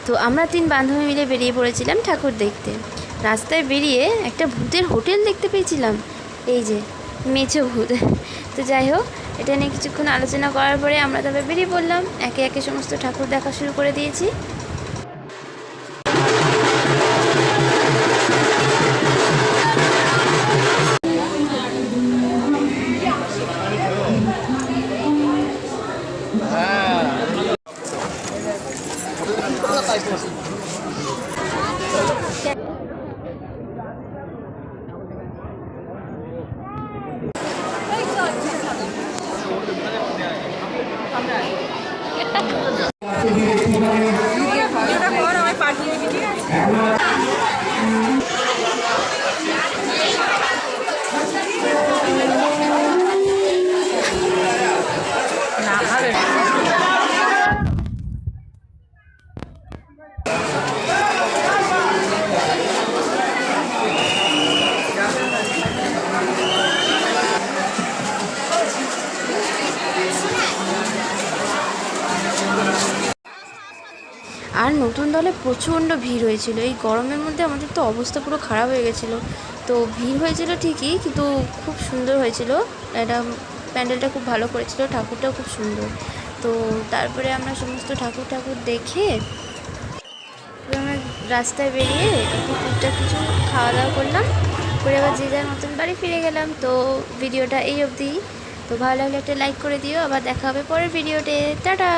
তো আমরা 3 বান্ধবী মিলে বেরিয়ে পড়েছিলাম ঠাকুর দেখতে। রাস্তায় বেরিয়ে একটা ভূতের হোটেল দেখতে পেয়েছিলাম, এই যে মেছো ভূত। তো যাই হোক, এটা নিয়ে কিছুক্ষণ আলোচনা করার পরে আমরা তবে বেরিয়ে পড়লাম, একে একে সমস্ত ঠাকুর দেখা শুরু করে দিয়েছি। আর নতুন দলে প্রচণ্ড ভিড় হয়েছিল। এই গরমের মধ্যে আমাদের তো অবস্থা পুরো খারাপ হয়ে গেছিলো। তো ভিড় হয়েছিল ঠিকই, কিন্তু খুব সুন্দর হয়েছিল। এটা প্যান্ডেলটা খুব ভালো করেছিল, ঠাকুরটাও খুব সুন্দর। তো তারপরে আমরা সমস্ত ঠাকুর দেখে আমরা রাস্তায় বেরিয়ে একটু টুকটাক কিছু খাওয়া দাওয়া করলাম, করে আবার যে যার মতন বাড়ি ফিরে গেলাম। তো ভিডিওটা এই অবধি। তো ভালো লাগলে একটা লাইক করে দিও, আবার দেখা হবে পরের ভিডিওতে। টাটা।